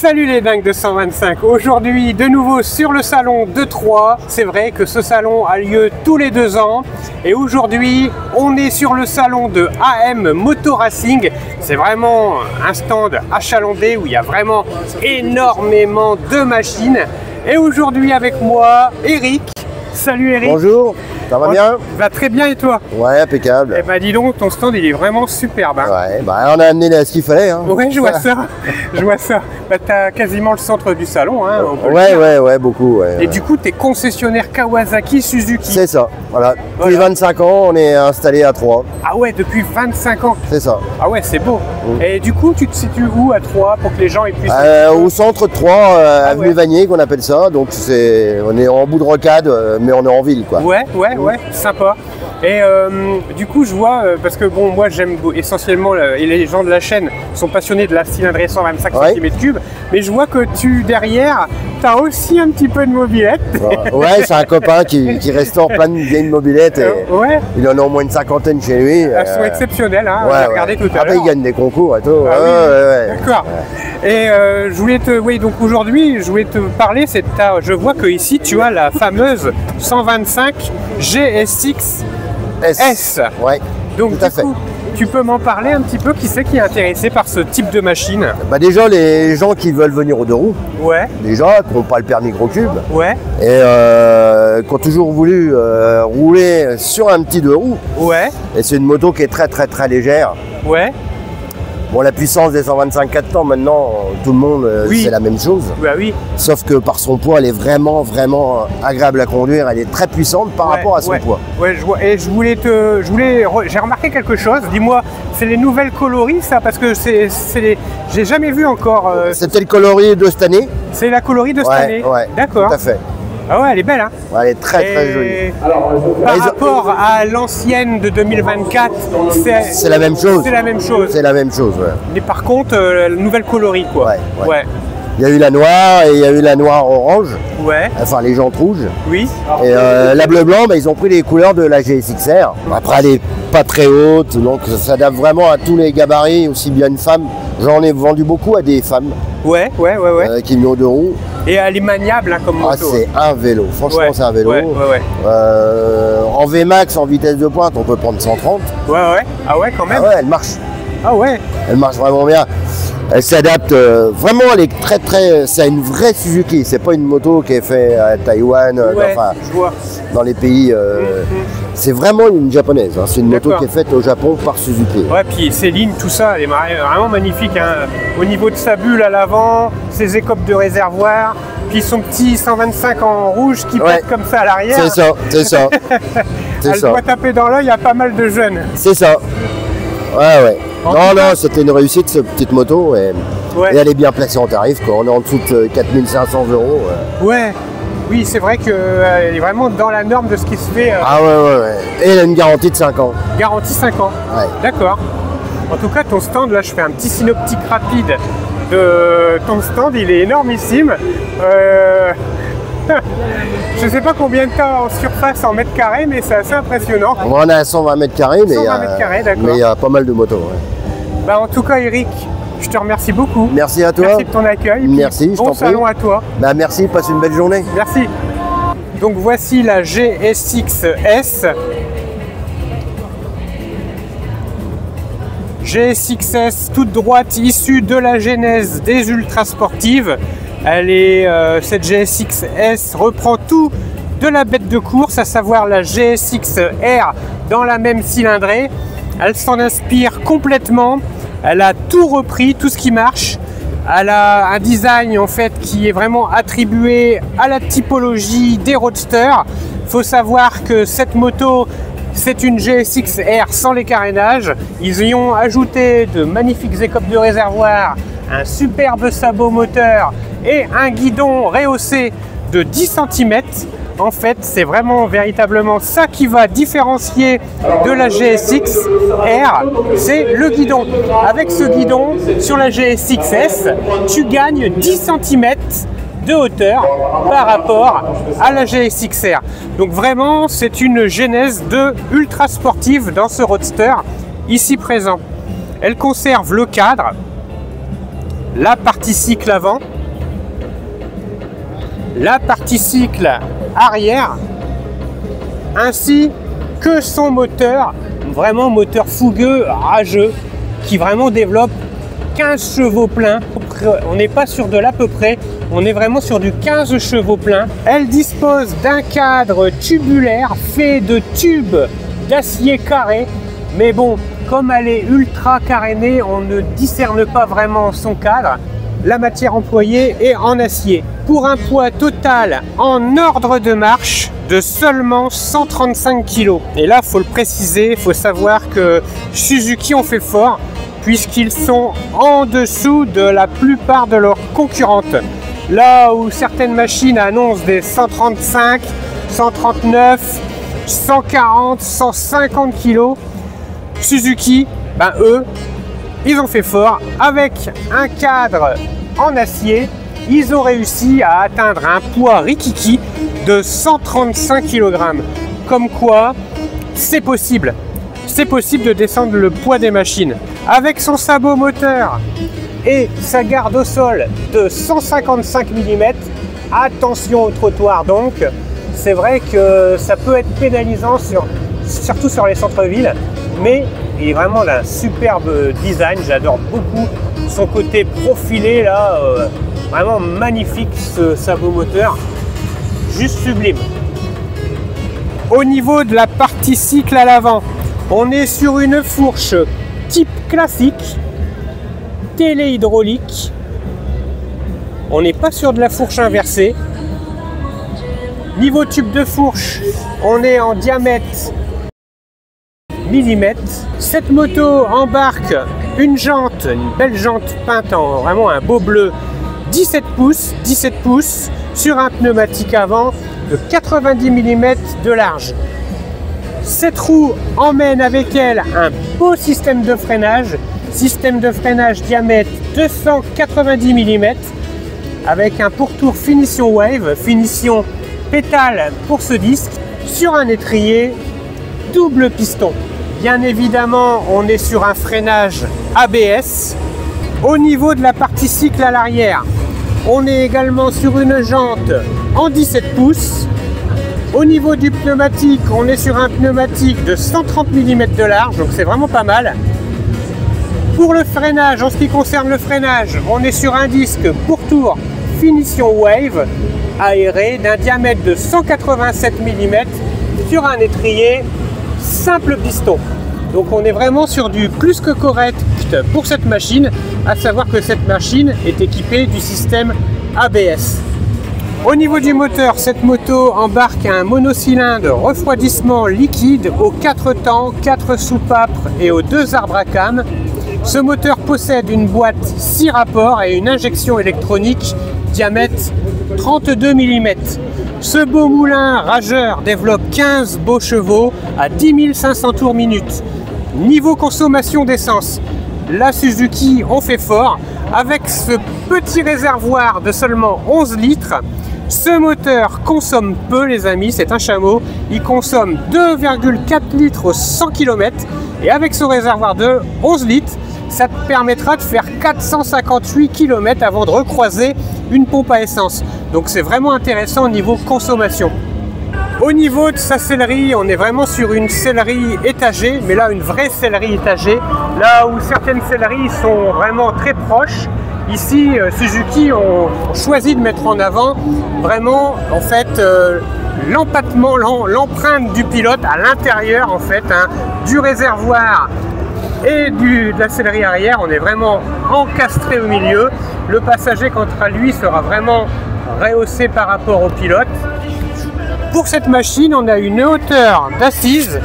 Salut les dingues de 125. Aujourd'hui de nouveau sur le salon de Troyes. C'est vrai que ce salon a lieu tous les 2 ans et aujourd'hui on est sur le salon de AM Moto Racing. C'est vraiment un stand achalandé où il y a vraiment énormément de machines. Et aujourd'hui avec moi Eric. Salut Eric. Bonjour, ça va bien? Va très bien et toi? Ouais, impeccable. Eh ben dis donc, ton stand il est vraiment superbe. Hein. Ouais, bah on a amené ce qu'il fallait. Hein. Ouais, je vois ça. Je vois ça. Bah, t'as quasiment le centre du salon. Hein, ouais, beaucoup. Ouais, et du coup, t'es concessionnaire Kawasaki Suzuki. C'est ça, voilà. Depuis 25 ans, on est installé à Troyes. Ah ouais, depuis 25 ans. C'est ça. Ah ouais, c'est beau. Et du coup, tu te situes où à Troyes pour que les gens ils puissent... Au centre de Troyes, avenue Vanier qu'on appelle ça. Donc on est en bout de rocade, mais on est en ville, quoi. Ouais, sympa. Et du coup, je vois, parce que bon, moi j'aime essentiellement, et les gens de la chaîne sont passionnés de la cylindrée 125 cm3, mais je vois que derrière, tu as aussi un petit peu de mobilette. Ouais, c'est un copain qui restaure plein de vieilles mobilettes. Et il en a au moins une cinquantaine chez lui. Elles sont exceptionnelles, hein, on a regardé tout à l'heure. Il gagne des concours et tout. D'accord. Et je voulais donc aujourd'hui, je voulais te parler, je vois que ici tu as la fameuse 125 GSX S. Ouais. Donc du coup, tu peux m'en parler un petit peu, qui c'est qui est intéressé par ce type de machine? Bah déjà les gens qui veulent venir aux 2 roues. Ouais. Déjà, qui n'ont pas le permis gros cube. Ouais. Et qui ont toujours voulu rouler sur un petit 2 roues. Ouais. Et c'est une moto qui est très légère. Ouais. Bon, la puissance des 125 400 maintenant, tout le monde, c'est la même chose. Bah oui. Sauf que par son poids, elle est vraiment agréable à conduire. Elle est très puissante par rapport à son poids. Ouais, je vois. Et j'ai remarqué quelque chose. Dis-moi, c'est les nouvelles coloris, ça? Parce que j'ai jamais vu encore. C'était le coloris de cette année. C'est la coloris de cette année. Ouais. D'accord. Tout à fait. Ah ouais, elle est belle, hein? Ouais, elle est très jolie. Par rapport à l'ancienne de 2024, c'est la même chose. C'est la même chose. C'est la même chose, ouais. Mais par contre, la nouvelle coloris, quoi. Ouais. Il y a eu la noire et il y a eu la noire orange. Ouais. Enfin, les jantes rouges. Oui. Et la bleu-blanc, ils ont pris les couleurs de la GSX-R. Après, elle n'est pas très haute, donc ça s'adapte vraiment à tous les gabarits, aussi bien une femme. J'en ai vendu beaucoup à des femmes. Ouais. Qui venaient aux 2 roues. Et elle est maniable, hein, comme moto. Ah, c'est un vélo. Franchement, c'est un vélo. Ouais. En VMAX, en vitesse de pointe, on peut prendre 130. Ouais. Ah ouais, quand même. Ah ouais, elle marche. Ah ouais. Elle marche vraiment bien. Elle s'adapte vraiment, elle est très. C'est une vraie Suzuki. C'est pas une moto qui est faite à Taïwan, dans les pays. C'est vraiment une japonaise. Hein. C'est une moto qui est faite au Japon par Suzuki. Ouais, puis ses lignes, tout ça, elle est vraiment magnifique. Hein. Au niveau de sa bulle à l'avant, ses écopes de réservoir, puis son petit 125 en rouge qui pète comme ça à l'arrière. C'est ça. Elle doit taper dans l'œil à pas mal de jeunes. C'est ça. Ouais. Non, c'était une réussite cette petite moto et elle est bien placée en tarif. Quoi. On est en dessous de 4500 €. Ouais. Oui, c'est vrai qu'elle est vraiment dans la norme de ce qui se fait. Ah ouais. Et elle a une garantie de 5 ans. Garantie 5 ans. Ouais. D'accord. En tout cas, ton stand, là, je fais un petit synoptique rapide de ton stand. Il est énormissime. Je ne sais pas combien de temps en surface en mètres carrés, mais c'est assez impressionnant. On a 120 mètres carrés, mais il y a pas mal de motos. Ouais. Bah, en tout cas, Eric, je te remercie beaucoup. Merci à toi. Merci de ton accueil. Merci, bon salon à toi. Bah, merci, passe une belle journée. Merci. Donc voici la GSX S. GSX S toute droite, issue de la genèse des ultra sportives. Cette GSX S reprend tout de la bête de course, à savoir la GSX R dans la même cylindrée. Elle s'en inspire complètement. Elle a tout repris, tout ce qui marche. Elle a un design en fait qui est vraiment attribué à la typologie des roadsters. Il faut savoir que cette moto, c'est une GSX R sans les carénages. Ils y ont ajouté de magnifiques écopes de réservoir, un superbe sabot moteur et un guidon rehaussé de 10 cm. En fait, c'est vraiment véritablement ça qui va différencier de la GSX R, c'est le guidon. Avec ce guidon, sur la GSX S, tu gagnes 10 cm de hauteur par rapport à la GSX R. Donc vraiment, c'est une genèse de ultra sportive dans ce roadster ici présent. Elle conserve le cadre, la partie cycle avant, la partie cycle arrière, ainsi que son moteur, vraiment moteur fougueux, rageux, qui vraiment développe 15 chevaux pleins. On n'est pas sur de l'à peu près, on est vraiment sur du 15 chevaux pleins. Elle dispose d'un cadre tubulaire fait de tubes d'acier carré, mais bon, comme elle est ultra carénée, on ne discerne pas vraiment son cadre. La matière employée est en acier. Pour un poids total en ordre de marche de seulement 135 kg. Et là, il faut le préciser, il faut savoir que Suzuki ont fait fort, puisqu'ils sont en dessous de la plupart de leurs concurrentes. Là où certaines machines annoncent des 135, 139, 140, 150 kg, Suzuki, ben eux, ils ont fait fort. Avec un cadre en acier, ils ont réussi à atteindre un poids rikiki de 135 kg. Comme quoi, c'est possible. C'est possible de descendre le poids des machines. Avec son sabot moteur et sa garde au sol de 155 mm, attention au trottoir donc, c'est vrai que ça peut être pénalisant, surtout sur les centres-villes, mais il est vraiment d'un superbe design, j'adore beaucoup son côté profilé là, vraiment magnifique ce sabot moteur, juste sublime. Au niveau de la partie cycle à l'avant, on est sur une fourche type classique, téléhydraulique. On n'est pas sur de la fourche inversée. Niveau tube de fourche, on est en diamètre millimètre. Cette moto embarque une belle jante peinte en vraiment un beau bleu 17 pouces sur un pneumatique avant de 90 mm de large. Cette roue emmène avec elle un beau système de freinage diamètre 290 mm avec un pourtour finition wave, finition pétale pour ce disque, sur un étrier double piston. Bien évidemment, on est sur un freinage ABS. Au niveau de la partie cycle à l'arrière, on est également sur une jante en 17 pouces. Au niveau du pneumatique, on est sur un pneumatique de 130 mm de large, donc c'est vraiment pas mal. Pour le freinage, en ce qui concerne le freinage, on est sur un disque pourtour finition wave aéré d'un diamètre de 187 mm sur un étrier simple piston. Donc on est vraiment sur du plus que correct pour cette machine, à savoir que cette machine est équipée du système ABS. Au niveau du moteur, cette moto embarque un monocylindre refroidissement liquide aux 4 temps, 4 soupapes et aux 2 arbres à cames. Ce moteur possède une boîte 6 rapports et une injection électronique diamètre 32 mm. Ce beau moulin rageur développe 15 beaux chevaux à 10 500 tours minute. Niveau consommation d'essence, la Suzuki ont fait fort avec ce petit réservoir de seulement 11 litres. Ce moteur consomme peu les amis, c'est un chameau. Il consomme 2,4 litres au 100 km et avec ce réservoir de 11 litres, ça te permettra de faire 458 km avant de recroiser une pompe à essence. Donc c'est vraiment intéressant au niveau consommation. Au niveau de sa sellerie, on est vraiment sur une sellerie étagée, mais là une vraie sellerie étagée. Là où certaines selleries sont vraiment très proches, ici Suzuki ont choisi de mettre en avant vraiment en fait l'empattement, l'empreinte du pilote à l'intérieur en fait du réservoir et de la sellerie arrière. On est vraiment encastré au milieu. Le passager quant à lui sera vraiment rehaussé par rapport au pilote. Pour cette machine, on a une hauteur d'assise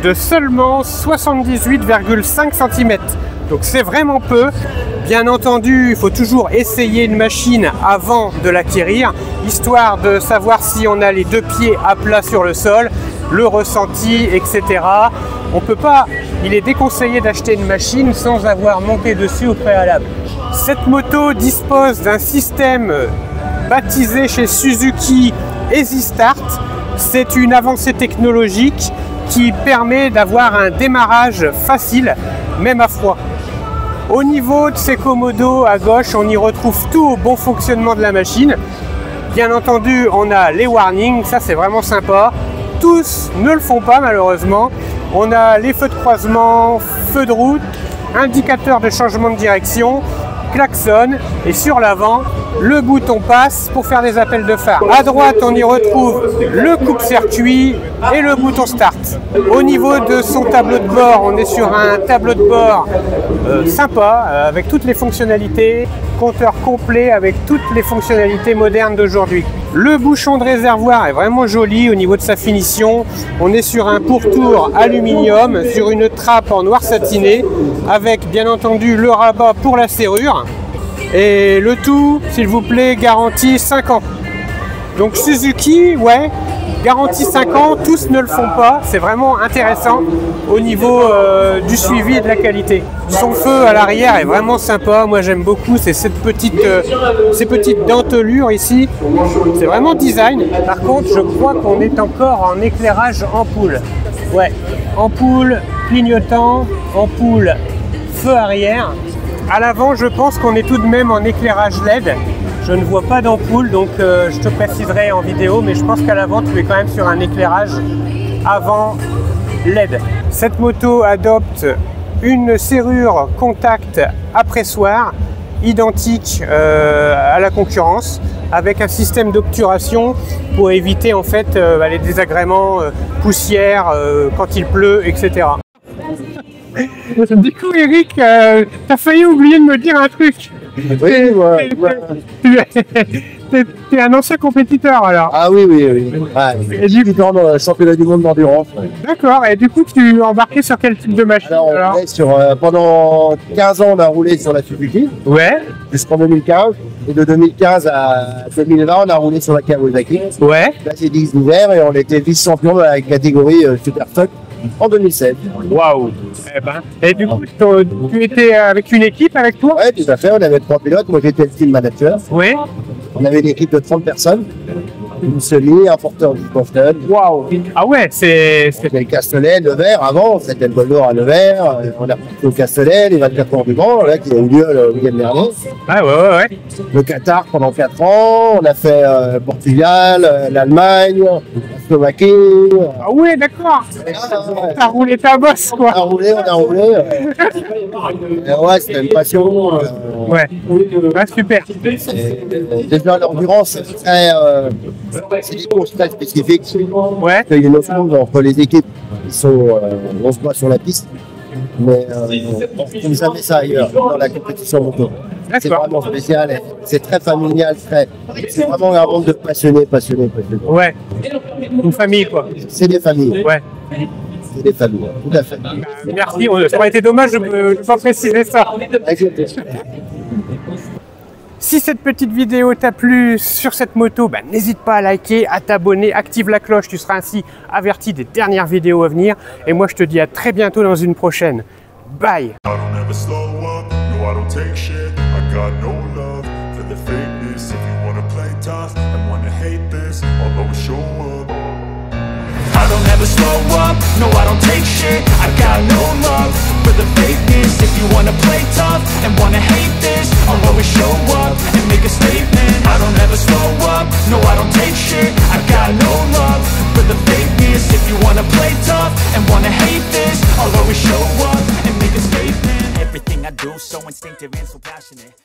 de seulement 78,5 cm. Donc c'est vraiment peu. Bien entendu, il faut toujours essayer une machine avant de l'acquérir, histoire de savoir si on a les deux pieds à plat sur le sol, le ressenti, etc. On peut pas, il est déconseillé d'acheter une machine sans avoir monté dessus au préalable. Cette moto dispose d'un système baptisé chez Suzuki Easy Start. C'est une avancée technologique qui permet d'avoir un démarrage facile, même à froid. Au niveau de ces commodos à gauche, on y retrouve tout au bon fonctionnement de la machine. Bien entendu, on a les warnings, ça c'est vraiment sympa. Tous ne le font pas malheureusement. On a les feux de croisement, feux de route, indicateur de changement de direction, klaxon et sur l'avant, le bouton passe pour faire des appels de phare. À droite, on y retrouve le coupe-circuit et le bouton start. Au niveau de son tableau de bord, on est sur un tableau de bord sympa avec toutes les fonctionnalités, compteur complet avec toutes les fonctionnalités modernes d'aujourd'hui. Le bouchon de réservoir est vraiment joli au niveau de sa finition. On est sur un pourtour aluminium, sur une trappe en noir satiné, avec bien entendu le rabat pour la serrure. Et le tout, s'il vous plaît, garantie 5 ans. Donc Suzuki, ouais, garantie 5 ans, tous ne le font pas. C'est vraiment intéressant au niveau du suivi et de la qualité. Son feu à l'arrière est vraiment sympa. Moi j'aime beaucoup, c'est ces petites dentelures ici. C'est vraiment design. Par contre, je crois qu'on est encore en éclairage ampoule. Ouais, ampoule, clignotant, ampoule, feu arrière. À l'avant, je pense qu'on est tout de même en éclairage LED. Je ne vois pas d'ampoule, donc je te préciserai en vidéo, mais je pense qu'à l'avant, tu es quand même sur un éclairage avant LED. Cette moto adopte une serrure contact à pressoir, identique à la concurrence, avec un système d'obturation pour éviter en fait les désagréments, poussière, quand il pleut, etc. Du coup, Eric, t'as failli oublier de me dire un truc. Oui, ouais. T'es un ancien compétiteur alors. Ah oui. Et du coup, dans le championnat du monde d'endurance. Ouais. D'accord, et du coup, tu embarquais sur quel type de machine alors pendant 15 ans, on a roulé sur la Suzuki. Ouais. Jusqu'en 2015. Et de 2015 à 2020, on a roulé sur la Kawasaki. Ouais. Là, c'est 10 d'hiver et on était vice-champion de la catégorie Super Stock en 2007. Waouh. Et du coup, tu étais avec une équipe avec toi? Oui, tout à fait. On avait 3 pilotes. Moi, j'étais le team manager. Oui. On avait une équipe de 30 personnes. Une semi, un porteur du Boston. Waouh. Ah ouais, C'était le Castellet, Nevers avant. C'était le Bol d'Or à Nevers. On a parti au Castellet, les 24 heures du Mans, là, qui a eu lieu le week-end dernier. Ah ouais. Le Qatar pendant 4 ans. On a fait Portugal, l'Allemagne, la Slovaquie. Ah ouais, d'accord. T'as roulé ta bosse, quoi. On a roulé. Ouais, c'était une passion. Ouais, super. Déjà, l'endurance, c'est des courses très spécifiques. Ouais. Il y a une offense entre les équipes qui sont, on se voit sur la piste, mais on ne trouve jamais ça ailleurs dans la compétition moto. C'est vraiment spécial, c'est très familial, c'est vraiment un monde de passionnés. Ouais, une famille quoi. C'est des familles. Ouais. C'est des familles, tout à fait. Merci, ça aurait été dommage de ne pas préciser ça. Si cette petite vidéo t'a plu sur cette moto, n'hésite pas à liker, à t'abonner, active la cloche, tu seras ainsi averti des dernières vidéos à venir. Et moi je te dis à très bientôt dans une prochaine. Bye. I don't ever slow up, no I don't take shit. I got no love for the fakeness. If you wanna play tough and wanna hate this, I'll always show up and make a statement. I don't ever slow up, no I don't take shit. I got no love for the fakeness. If you wanna play tough and wanna hate this, I'll always show up and make a statement. Everything I do so instinctive and so passionate.